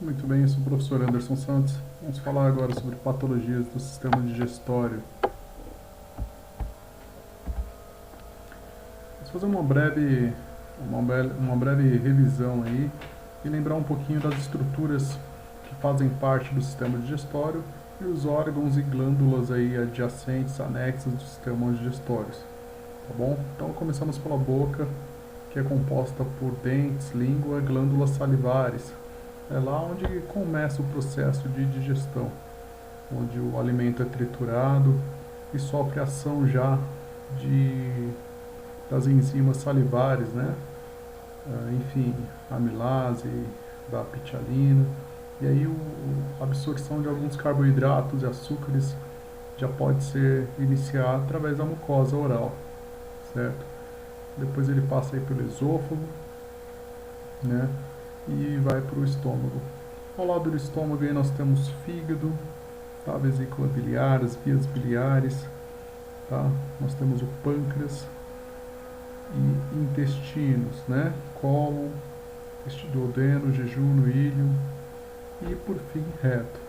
Muito bem, eu sou o professor Anderson Santos. Vamos falar agora sobre patologias do sistema digestório. Vamos fazer uma breve revisão aí e lembrar um pouquinho das estruturas que fazem parte do sistema digestório e os órgãos e glândulas aí adjacentes, anexas do sistema digestório. Tá bom? Então começamos pela boca, que é composta por dentes, língua e glândulas salivares. É lá onde começa o processo de digestão, onde o alimento é triturado e sofre ação já de, das enzimas salivares, né? Enfim, amilase, da pitialina, e aí a absorção de alguns carboidratos e açúcares já pode ser iniciada através da mucosa oral, certo? Depois ele passa aí pelo esôfago, né? E vai para o estômago. Ao lado do estômago aí nós temos fígado, tá? Vesícula biliar, as vias biliares, tá? Nós temos o pâncreas e intestinos, né? Cólon, duodeno, jejum, ilho e por fim reto,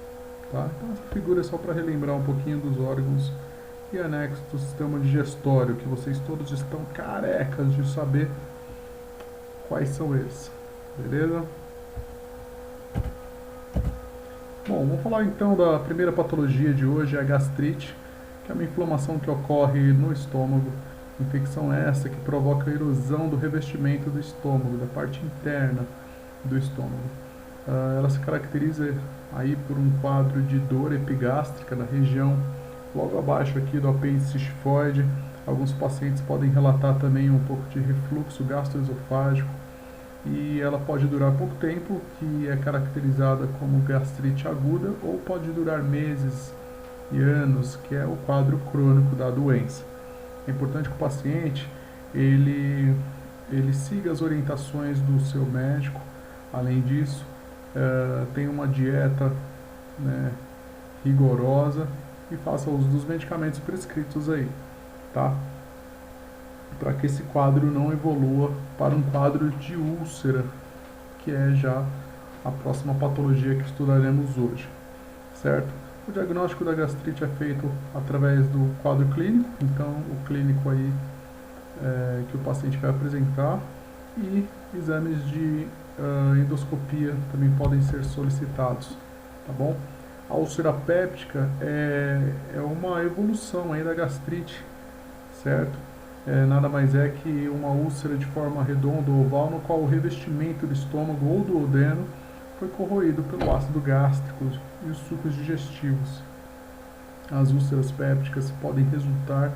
tá? Então essa figura é só para relembrar um pouquinho dos órgãos e anexos do sistema digestório, que vocês todos estão carecas de saber quais são eles, beleza? Bom, vamos falar então da primeira patologia de hoje, a gastrite, que é uma inflamação que ocorre no estômago. Infecção essa que provoca a erosão do revestimento do estômago, da parte interna do estômago. Ela se caracteriza aí por um quadro de dor epigástrica na região logo abaixo aqui do apêndice xifoide. Alguns pacientes podem relatar também um pouco de refluxo gastroesofágico e ela pode durar pouco tempo, que é caracterizada como gastrite aguda, ou pode durar meses e anos, que é o quadro crônico da doença. É importante que o paciente ele siga as orientações do seu médico. Além disso, tenha uma dieta, né, rigorosa e faça uso dos medicamentos prescritos aí, tá? Para que esse quadro não evolua para um quadro de úlcera, que é já a próxima patologia que estudaremos hoje, certo? O diagnóstico da gastrite é feito através do quadro clínico, então o clínico aí que o paciente vai apresentar, e exames de endoscopia também podem ser solicitados, tá bom? A úlcera péptica é uma evolução aí da gastrite, certo? Nada mais é que uma úlcera de forma redonda ou oval, no qual o revestimento do estômago ou do duodeno foi corroído pelo ácido gástrico e os sucos digestivos. As úlceras pépticas podem resultar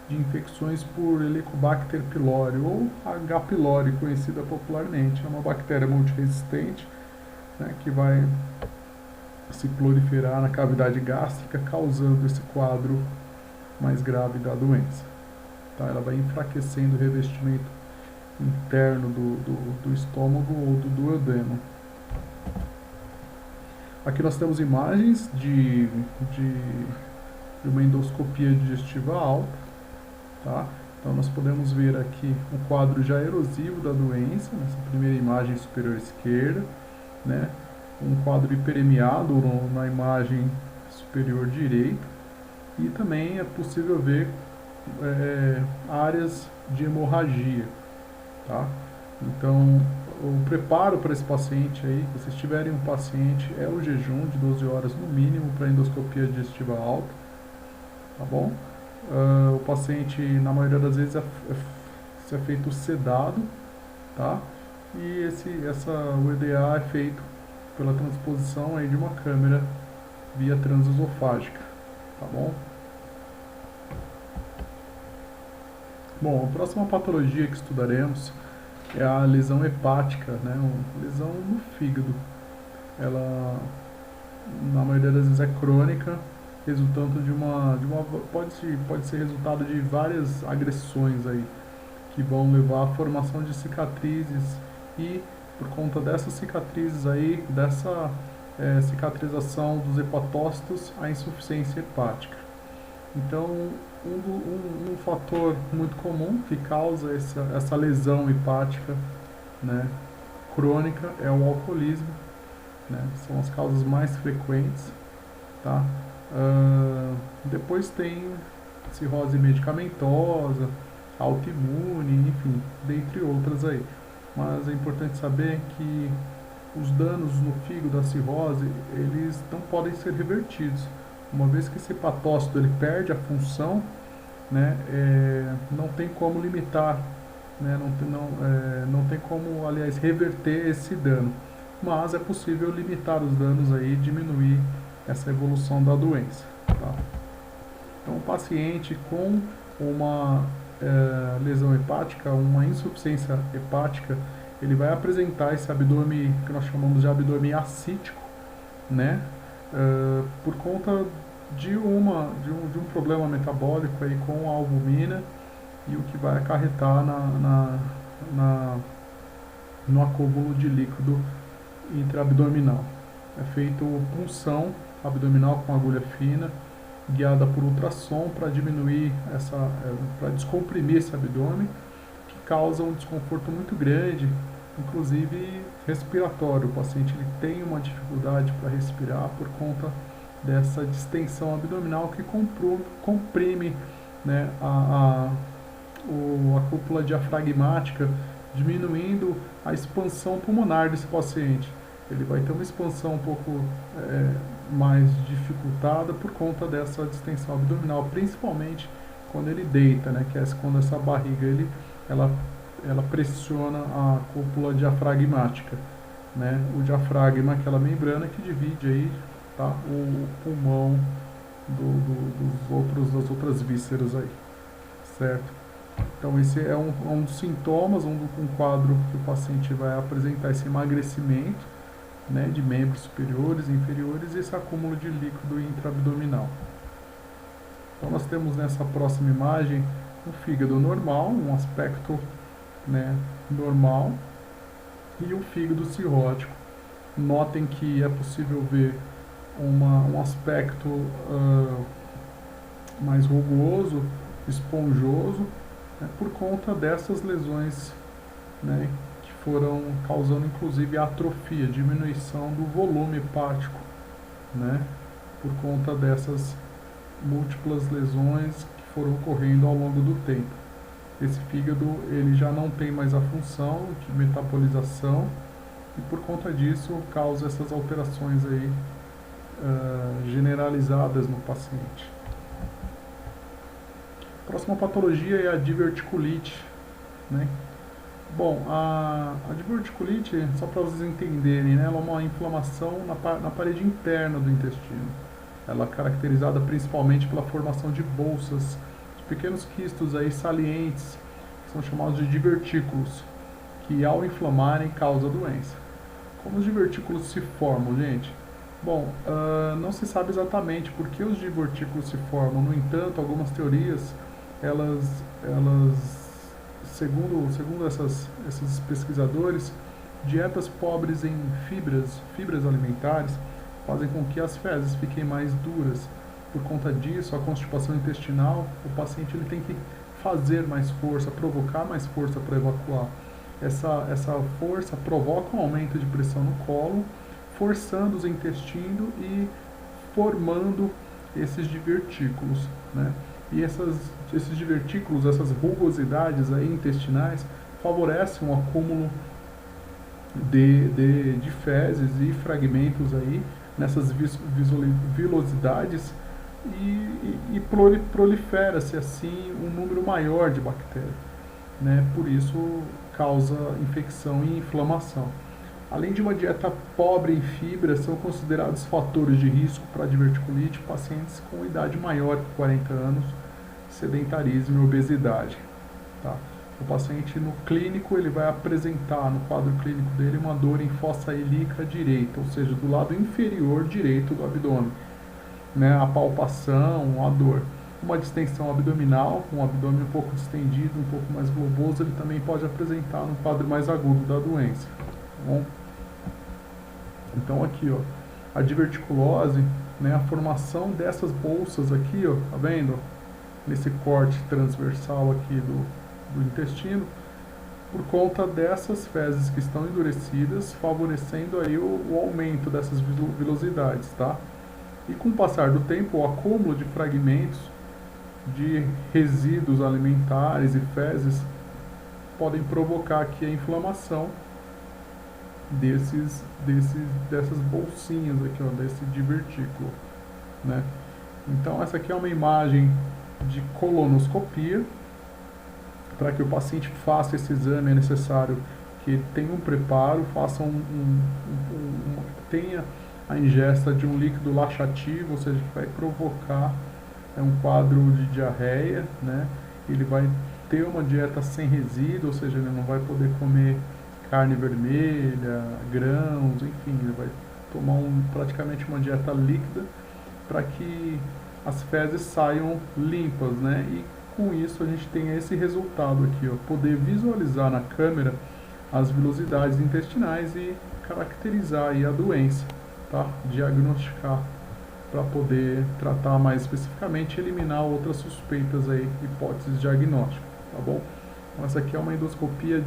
de infecções por Helicobacter pylori ou H. pylori, conhecida popularmente. É uma bactéria multiresistente, né, que vai se proliferar na cavidade gástrica, causando esse quadro mais grave da doença. Tá? Ela vai enfraquecendo o revestimento interno do estômago ou do duodeno. Aqui nós temos imagens de uma endoscopia digestiva alta, tá? Então nós podemos ver aqui um quadro já erosivo da doença, nessa primeira imagem superior esquerda, né? Um quadro hiperemiado na imagem superior direita, e também é possível ver áreas de hemorragia, tá? Então, o preparo para esse paciente aí, se vocês tiverem um paciente, é o jejum de 12 horas no mínimo para endoscopia digestiva alta, tá bom? O paciente, na maioria das vezes, é feito sedado, tá? E o EDA é feito pela transposição aí de uma câmera via transesofágica, tá bom? Bom, a próxima patologia que estudaremos é a lesão hepática, né? Uma lesão no fígado. Ela, na maioria das vezes, é crônica, resultando pode ser resultado de várias agressões aí, que vão levar à formação de cicatrizes e, por conta dessas cicatrizes aí, dessa cicatrização dos hepatócitos, a insuficiência hepática. Então, um fator muito comum que causa essa lesão hepática, né, crônica, é o alcoolismo, né? São as causas mais frequentes, tá? Depois tem cirrose medicamentosa, autoimune, enfim, dentre outras aí. Mas é importante saber que os danos no fígado da cirrose, eles não podem ser revertidos. Uma vez que esse hepatócito ele perde a função, né, não tem como limitar, né, não tem como, aliás, reverter esse dano. Mas é possível limitar os danos aí, diminuir essa evolução da doença. Tá? Então, o paciente com uma lesão hepática, uma insuficiência hepática, ele vai apresentar esse abdômen que nós chamamos de abdômen ascítico, né? Por conta de um problema metabólico aí com a albumina e o que vai acarretar no acúmulo de líquido intraabdominal. É feito punção abdominal com agulha fina, guiada por ultrassom para diminuir para descomprimir esse abdômen, que causa um desconforto muito grande, inclusive respiratório. O paciente ele tem uma dificuldade para respirar por conta dessa distensão abdominal que comprime, né, a cúpula diafragmática, diminuindo a expansão pulmonar desse paciente. Ele vai ter uma expansão um pouco mais dificultada por conta dessa distensão abdominal, principalmente quando ele deita, né, que é quando essa barriga ela pressiona a cúpula diafragmática, né? O diafragma é aquela membrana que divide aí, tá, o pulmão das outras vísceras aí, certo? Então esse é um dos sintomas, um quadro que o paciente vai apresentar esse emagrecimento, né, de membros superiores e inferiores e esse acúmulo de líquido intraabdominal. Então nós temos nessa próxima imagem um fígado normal, um aspecto, né, normal, e o fígado cirrótico. Notem que é possível ver um aspecto mais rugoso, esponjoso, né, por conta dessas lesões, né, que foram causando inclusive atrofia, diminuição do volume hepático, né, por conta dessas múltiplas lesões que foram ocorrendo ao longo do tempo. Esse fígado ele já não tem mais a função de metabolização e por conta disso causa essas alterações aí generalizadas no paciente. A próxima patologia é a diverticulite, né? Bom, a diverticulite, só para vocês entenderem, né, ela é uma inflamação na parede interna do intestino. Ela é caracterizada principalmente pela formação de bolsas, de pequenos quistos aí salientes, que são chamados de divertículos, que ao inflamarem causam doença. Como os divertículos se formam, gente? Bom, não se sabe exatamente por que os divertículos se formam. No entanto, algumas teorias, segundo esses pesquisadores, dietas pobres em fibras alimentares, fazem com que as fezes fiquem mais duras. Por conta disso, a constipação intestinal, o paciente ele tem que fazer mais força, provocar mais força para evacuar. Essa força provoca um aumento de pressão no colo, forçando os intestinos e formando esses divertículos, né? E esses divertículos, essas rugosidades aí intestinais, favorecem o acúmulo de fezes e fragmentos aí nessas vilosidades e prolifera-se assim um número maior de bactérias, né? Por isso causa infecção e inflamação. Além de uma dieta pobre em fibras, são considerados fatores de risco para a diverticulite pacientes com idade maior que 40 anos, sedentarismo e obesidade. Tá? O paciente no clínico ele vai apresentar no quadro clínico dele uma dor em fossa ilíaca direita, ou seja, do lado inferior direito do abdômen, né? A palpação, a dor. Uma distensão abdominal, um abdômen um pouco distendido, um pouco mais globoso, ele também pode apresentar no quadro mais agudo da doença. Tá bom? Então aqui, ó, a diverticulose, né, a formação dessas bolsas aqui, ó, tá vendo? Nesse corte transversal aqui do intestino, por conta dessas fezes que estão endurecidas, favorecendo aí o aumento dessas vilosidades, tá? E com o passar do tempo, o acúmulo de fragmentos de resíduos alimentares e fezes podem provocar aqui a inflamação dessas bolsinhas aqui, ó, desse divertículo, né? Então essa aqui é uma imagem de colonoscopia. Para que o paciente faça esse exame é necessário que ele tenha um preparo, faça tenha a ingesta de um líquido laxativo, ou seja, que vai provocar um quadro de diarreia, né? Ele vai ter uma dieta sem resíduo, ou seja, ele não vai poder comer carne vermelha, grãos, enfim, ele vai tomar praticamente uma dieta líquida para que as fezes saiam limpas, né? E com isso a gente tem esse resultado aqui, ó, poder visualizar na câmera as vilosidades intestinais e caracterizar aí a doença, tá? Diagnosticar para poder tratar mais especificamente e eliminar outras suspeitas aí, hipóteses diagnósticas, tá bom? Então essa aqui é uma endoscopia,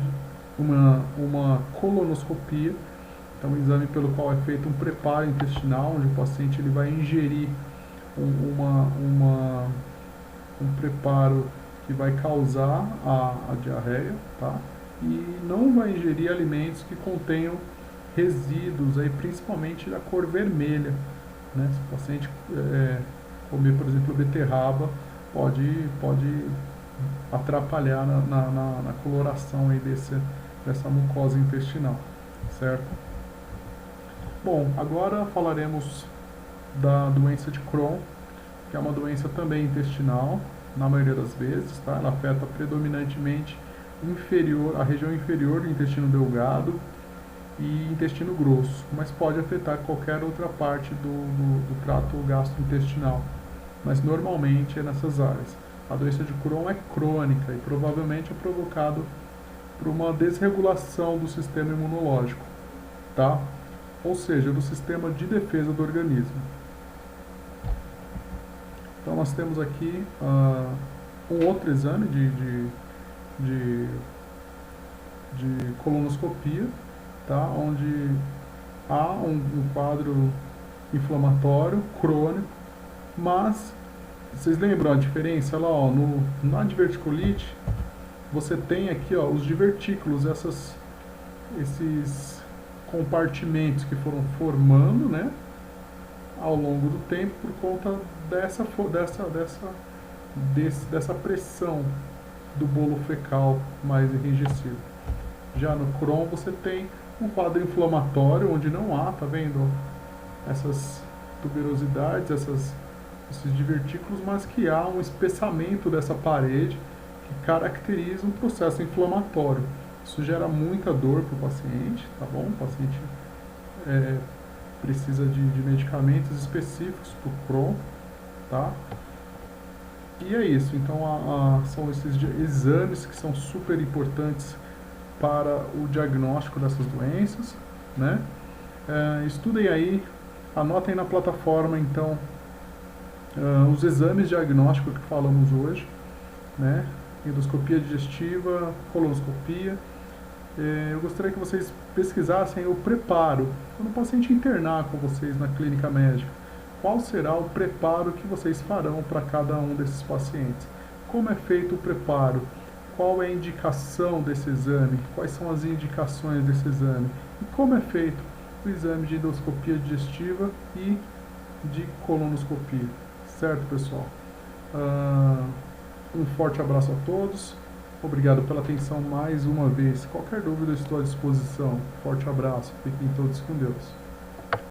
uma colonoscopia, então um exame pelo qual é feito um preparo intestinal, onde o paciente ele vai ingerir um preparo que vai causar a diarreia, tá? E não vai ingerir alimentos que contenham resíduos, aí, principalmente da cor vermelha, né? Se o paciente comer, por exemplo, beterraba, pode atrapalhar na coloração aí dessa mucosa intestinal, certo? Bom, agora falaremos da doença de Crohn, que é uma doença também intestinal, na maioria das vezes, tá? Ela afeta predominantemente a região inferior do intestino delgado e intestino grosso, mas pode afetar qualquer outra parte do trato gastrointestinal, mas normalmente é nessas áreas. A doença de Crohn é crônica e provavelmente é provocado por uma desregulação do sistema imunológico, tá? Ou seja, do sistema de defesa do organismo. Então nós temos aqui um outro exame de colonoscopia, tá? Onde há um quadro inflamatório crônico, mas vocês lembram a diferença lá, ó, na diverticulite você tem aqui, ó, os divertículos, esses compartimentos que foram formando, né, ao longo do tempo por conta dessa pressão do bolo fecal mais enrijecido. Já no Crohn você tem um quadro inflamatório onde não há, tá vendo, essas tuberosidades, esses divertículos, mas que há um espessamento dessa parede que caracteriza um processo inflamatório. Isso gera muita dor para o paciente, tá bom? O paciente precisa de medicamentos específicos para o Crohn, tá? E é isso, então são esses exames que são super importantes para o diagnóstico dessas doenças, né? Estudem aí, anotem na plataforma então os exames diagnósticos que falamos hoje, né? Endoscopia digestiva, colonoscopia. Eu gostaria que vocês pesquisassem o preparo. Quando o paciente internar com vocês na clínica médica, qual será o preparo que vocês farão para cada um desses pacientes? Como é feito o preparo? Qual é a indicação desse exame? Quais são as indicações desse exame? E como é feito o exame de endoscopia digestiva e de colonoscopia? Certo, pessoal? Um forte abraço a todos. Obrigado pela atenção mais uma vez. Qualquer dúvida eu estou à disposição. Forte abraço. Fiquem todos com Deus.